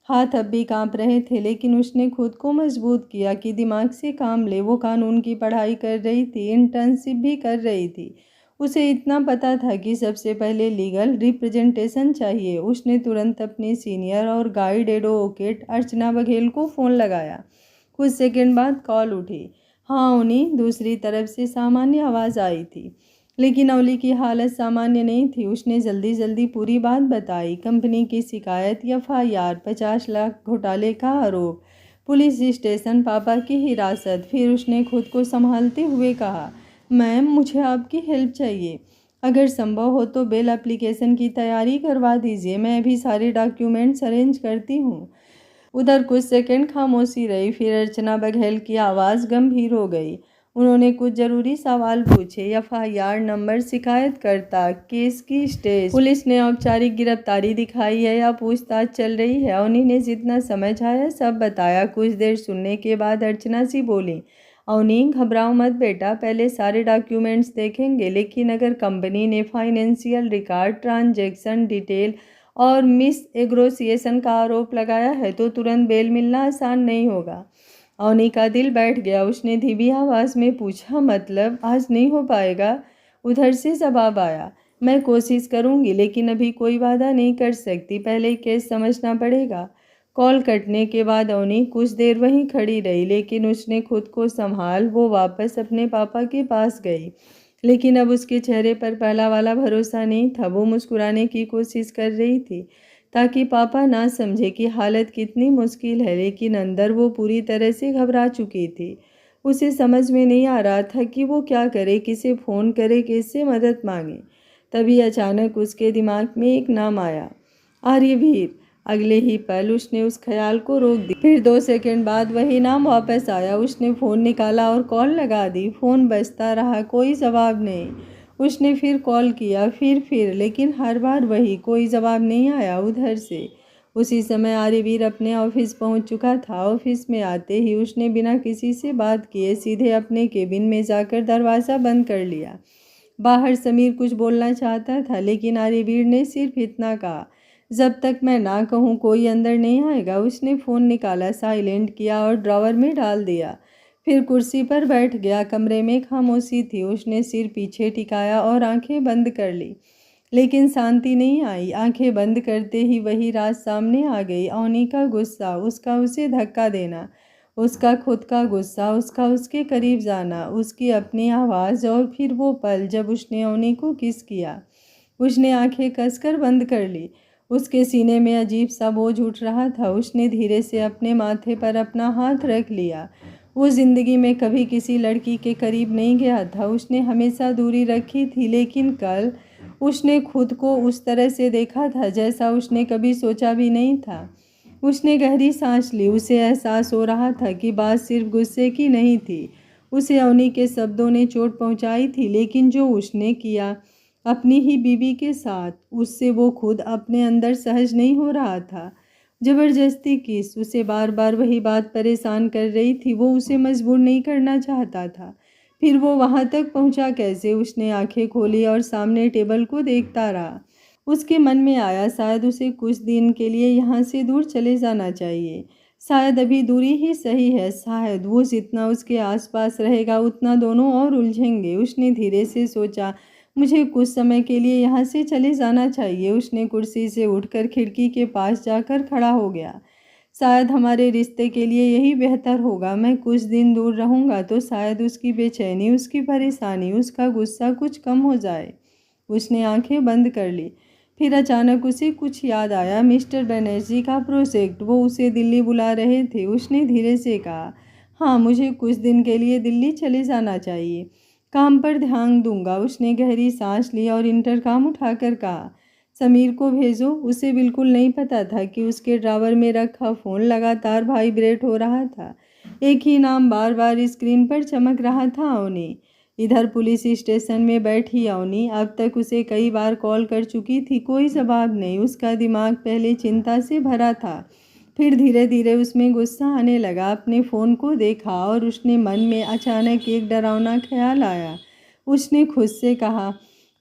Speaker 1: हाथ अब भी कांप रहे थे, लेकिन उसने खुद को मजबूत किया कि दिमाग से काम ले। वो कानून की पढ़ाई कर रही थी, इंटर्नशिप भी कर रही थी। उसे इतना पता था कि सबसे पहले लीगल रिप्रेजेंटेशन चाहिए। उसने तुरंत अपने सीनियर और गाइड एडवोकेट अर्चना बघेल को फ़ोन लगाया। कुछ सेकंड बाद कॉल उठी। हाँ उन्हीं, दूसरी तरफ से सामान्य आवाज़ आई थी, लेकिन अवली की हालत सामान्य नहीं थी। उसने जल्दी जल्दी पूरी बात बताई। कंपनी की शिकायत, FIR, 50 लाख घोटाले का आरोप, पुलिस स्टेशन, पापा की हिरासत। फिर उसने खुद को संभालते हुए कहा, मैम मुझे आपकी हेल्प चाहिए। अगर संभव हो तो बेल एप्लीकेशन की तैयारी करवा दीजिए, मैं अभी सारे डॉक्यूमेंट्स अरेंज करती हूँ। उधर कुछ सेकंड खामोशी रही, फिर अर्चना बघेल की आवाज़ गंभीर हो गई। उन्होंने कुछ जरूरी सवाल पूछे। FIR नंबर, शिकायतकर्ता, केस की स्टेज, पुलिस ने औपचारिक गिरफ्तारी दिखाई है या पूछताछ चल रही है। उन्हीं ने जितना समझ आया सब बताया। कुछ देर सुनने के बाद अर्चना सी बोली, अवनी घबराओ मत बेटा, पहले सारे डॉक्यूमेंट्स देखेंगे, लेकिन अगर कंपनी ने फाइनेंशियल रिकॉर्ड, ट्रांजैक्शन डिटेल और मिस एग्रोसिएशन का आरोप लगाया है तो तुरंत बेल मिलना आसान नहीं होगा। अवनी का दिल बैठ गया। उसने धीमी आवाज़ में पूछा, मतलब आज नहीं हो पाएगा? उधर से जवाब आया, मैं कोशिश करूंगी, लेकिन अभी कोई वादा नहीं कर सकती, पहले केस समझना पड़ेगा। कॉल कटने के बाद अवनी कुछ देर वहीं खड़ी रही, लेकिन उसने खुद को संभाल वो वापस अपने पापा के पास गई। लेकिन अब उसके चेहरे पर पहला वाला भरोसा नहीं था। वो मुस्कुराने की कोशिश कर रही थी ताकि पापा ना समझे कि हालत कितनी मुश्किल है, लेकिन अंदर वो पूरी तरह से घबरा चुकी थी। उसे समझ में नहीं आ रहा था कि वो क्या करे, किसे फ़ोन करे, किससे मदद मांगे। तभी अचानक उसके दिमाग में एक नाम आया, आर्यवीर। अगले ही पल उसने उस ख्याल को रोक दिया। फिर 2 सेकंड बाद वही नाम वापस आया। उसने फ़ोन निकाला और कॉल लगा दी। फ़ोन बजता रहा, कोई जवाब नहीं। उसने फिर कॉल किया, फिर लेकिन हर बार वही, कोई जवाब नहीं आया उधर से। उसी समय आर्यवीर अपने ऑफिस पहुंच चुका था। ऑफिस में आते ही उसने बिना किसी से बात किए सीधे अपने केबिन में जाकर दरवाज़ा बंद कर लिया। बाहर समीर कुछ बोलना चाहता था, लेकिन आर्यवीर ने सिर्फ इतना कहा, जब तक मैं ना कहूँ कोई अंदर नहीं आएगा। उसने फ़ोन निकाला, साइलेंट किया और ड्रॉवर में डाल दिया। फिर कुर्सी पर बैठ गया। कमरे में खामोशी थी। उसने सिर पीछे टिकाया और आंखें बंद कर ली, लेकिन शांति नहीं आई। आंखें बंद करते ही वही रात सामने आ गई। अवनी का गुस्सा, उसका उसे धक्का देना, उसका खुद का गुस्सा, उसका उसके करीब जाना, उसकी अपनी आवाज़, और फिर वो पल जब उसने अवनी को किस किया। उसने आंखें कसकर बंद कर ली। उसके सीने में अजीब सा बोझ उठ रहा था। उसने धीरे से अपने माथे पर अपना हाथ रख लिया। वो जिंदगी में कभी किसी लड़की के करीब नहीं गया था। उसने हमेशा दूरी रखी थी, लेकिन कल उसने खुद को उस तरह से देखा था जैसा उसने कभी सोचा भी नहीं था। उसने गहरी सांस ली। उसे एहसास हो रहा था कि बात सिर्फ गुस्से की नहीं थी। उसे अवनी के शब्दों ने चोट पहुंचाई थी, लेकिन जो उसने किया अपनी ही बीवी के साथ, उससे वो खुद अपने अंदर सहज नहीं हो रहा था। जबरदस्ती किस, उसे बार बार वही बात परेशान कर रही थी। वो उसे मजबूर नहीं करना चाहता था। फिर वो वहां तक पहुंचा कैसे? उसने आंखें खोली और सामने टेबल को देखता रहा। उसके मन में आया, शायद उसे कुछ दिन के लिए यहाँ से दूर चले जाना चाहिए। शायद अभी दूरी ही सही है। शायद वो जितना उसके आसपास रहेगा उतना दोनों और उलझेंगे। उसने धीरे से सोचा, मुझे कुछ समय के लिए यहाँ से चले जाना चाहिए। उसने कुर्सी से उठकर खिड़की के पास जाकर खड़ा हो गया। शायद हमारे रिश्ते के लिए यही बेहतर होगा। मैं कुछ दिन दूर रहूँगा तो शायद उसकी बेचैनी, उसकी परेशानी, उसका गुस्सा कुछ कम हो जाए। उसने आंखें बंद कर ली। फिर अचानक उसे कुछ याद आया, मिस्टर बनर्जी का प्रोजेक्ट। वो उसे दिल्ली बुला रहे थे। उसने धीरे से कहा, हाँ मुझे कुछ दिन के लिए दिल्ली चले जाना चाहिए, काम पर ध्यान दूंगा। उसने गहरी सांस ली और इंटरकॉम उठाकर कहा, समीर को भेजो। उसे बिल्कुल नहीं पता था कि उसके ड्रावर में रखा फ़ोन लगातार वाइब्रेट हो रहा था। एक ही नाम बार बार स्क्रीन पर चमक रहा था, अवनी। इधर पुलिस स्टेशन में बैठी अवनी अब तक उसे कई बार कॉल कर चुकी थी, कोई जवाब नहीं। उसका दिमाग पहले चिंता से भरा था, फिर धीरे धीरे उसमें गुस्सा आने लगा। अपने फ़ोन को देखा और उसने मन में अचानक एक डरावना ख्याल आया। उसने खुद से कहा,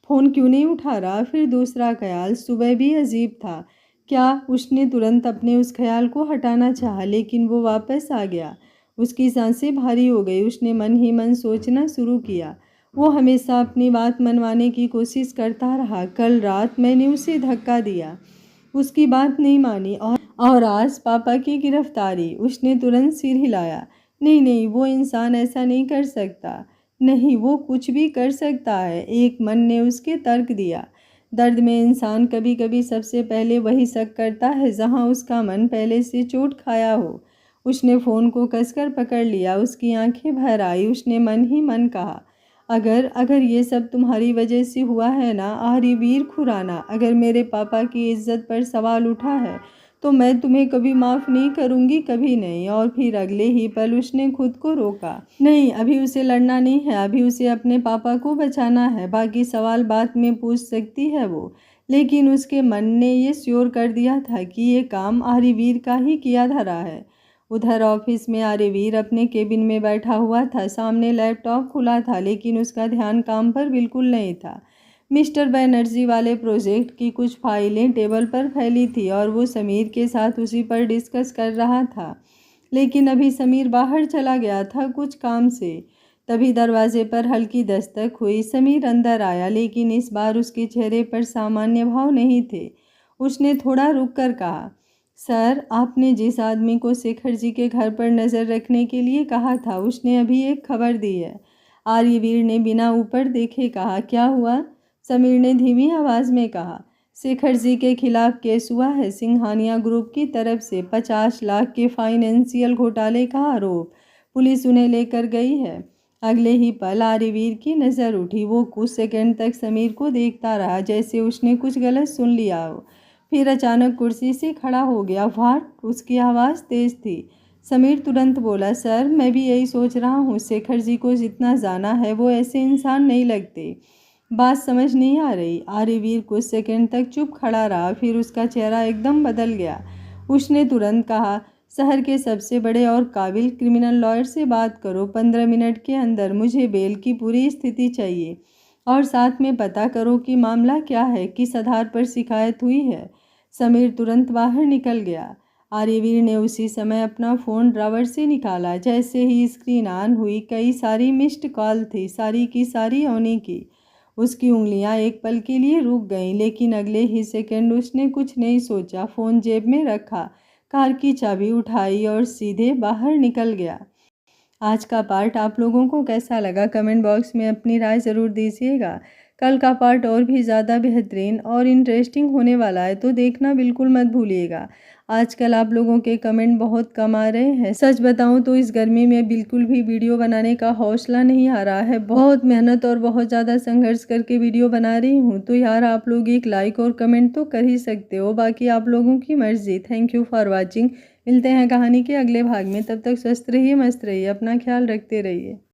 Speaker 1: फ़ोन क्यों नहीं उठा रहा? फिर दूसरा ख्याल सुबह भी अजीब था। क्या? उसने तुरंत अपने उस ख्याल को हटाना चाहा, लेकिन वो वापस आ गया। उसकी सांसें भारी हो गई। उसने मन ही मन सोचना शुरू किया, वो हमेशा अपनी बात मनवाने की कोशिश करता रहा। कल रात मैंने उसे धक्का दिया, उसकी बात नहीं मानी, और आज पापा की गिरफ्तारी। उसने तुरंत सिर हिलाया। नहीं नहीं, वो इंसान ऐसा नहीं कर सकता। नहीं, वो कुछ भी कर सकता है, एक मन ने उसके तर्क दिया। दर्द में इंसान कभी कभी सबसे पहले वही शक करता है जहां उसका मन पहले से चोट खाया हो। उसने फ़ोन को कसकर पकड़ लिया। उसकी आंखें भर आई। उसने मन ही मन कहा, अगर अगर ये सब तुम्हारी वजह से हुआ है ना आर्यवीर खुराना, अगर मेरे पापा की इज्जत पर सवाल उठा है तो मैं तुम्हें कभी माफ़ नहीं करूँगी, कभी नहीं। और फिर अगले ही पल उसने खुद को रोका। नहीं, अभी उसे लड़ना नहीं है, अभी उसे अपने पापा को बचाना है। बाकी सवाल बाद में पूछ सकती है वो। लेकिन उसके मन ने ये श्योर कर दिया था कि ये काम आर्यवीर का ही किया धरा है। उधर ऑफिस में आर्यवीर अपने केबिन में बैठा हुआ था। सामने लैपटॉप खुला था, लेकिन उसका ध्यान काम पर बिल्कुल नहीं था। मिस्टर बनर्जी वाले प्रोजेक्ट की कुछ फाइलें टेबल पर फैली थी और वो समीर के साथ उसी पर डिस्कस कर रहा था। लेकिन अभी समीर बाहर चला गया था कुछ काम से। तभी दरवाजे पर हल्की दस्तक हुई। समीर अंदर आया, लेकिन इस बार उसके चेहरे पर सामान्य भाव नहीं थे। उसने थोड़ा रुक कर कहा, सर, आपने जिस आदमी को शेखर जी के घर पर नज़र रखने के लिए कहा था, उसने अभी एक खबर दी है। आर्यवीर ने बिना ऊपर देखे कहा, क्या हुआ? समीर ने धीमी आवाज़ में कहा, शेखर जी के खिलाफ केस हुआ है। सिंघानिया ग्रुप की तरफ से 50 लाख के फाइनेंशियल घोटाले का आरोप। पुलिस उन्हें लेकर गई है। अगले ही पल आर्यवीर की नज़र उठी। वो कुछ सेकंड तक समीर को देखता रहा, जैसे उसने कुछ गलत सुन लिया हो। फिर अचानक कुर्सी से खड़ा हो गया। व्हाट? उसकी आवाज़ तेज थी। समीर तुरंत बोला, सर, मैं भी यही सोच रहा हूँ। शेखर जी को जितना जाना है, वो ऐसे इंसान नहीं लगते। बात समझ नहीं आ रही। आर्यवीर कुछ सेकंड तक चुप खड़ा रहा, फिर उसका चेहरा एकदम बदल गया। उसने तुरंत कहा, शहर के सबसे बड़े और काबिल क्रिमिनल लॉयर से बात करो। 15 मिनट के अंदर मुझे बेल की पूरी स्थिति चाहिए, और साथ में पता करो कि मामला क्या है, किस आधार पर शिकायत हुई है। समीर तुरंत बाहर निकल गया। आर्यवीर ने उसी समय अपना फ़ोन ड्रावर से निकाला। जैसे ही स्क्रीन ऑन हुई, कई सारी मिस्ड कॉल थी, सारी की सारी अवनी की। उसकी उंगलियां एक पल के लिए रुक गईं, लेकिन अगले ही सेकंड उसने कुछ नहीं सोचा। फ़ोन जेब में रखा, कार की चाबी उठाई और सीधे बाहर निकल गया। आज का पार्ट आप लोगों को कैसा लगा? कमेंट बॉक्स में अपनी राय ज़रूर दीजिएगा। कल का पार्ट और भी ज़्यादा बेहतरीन और इंटरेस्टिंग होने वाला है, तो देखना बिल्कुल मत भूलिएगा। आजकल आप लोगों के कमेंट बहुत कम आ रहे हैं। सच बताऊं तो इस गर्मी में बिल्कुल भी वीडियो बनाने का हौसला नहीं आ रहा है। बहुत मेहनत और बहुत ज़्यादा संघर्ष करके वीडियो बना रही हूँ, तो यार आप लोग एक लाइक और कमेंट तो कर ही सकते हो। बाकी आप लोगों की मर्जी। Thank you for watching. मिलते हैं कहानी के अगले भाग में। तब तक स्वस्थ रहिए, मस्त रहिए, अपना ख्याल रखते रहिए।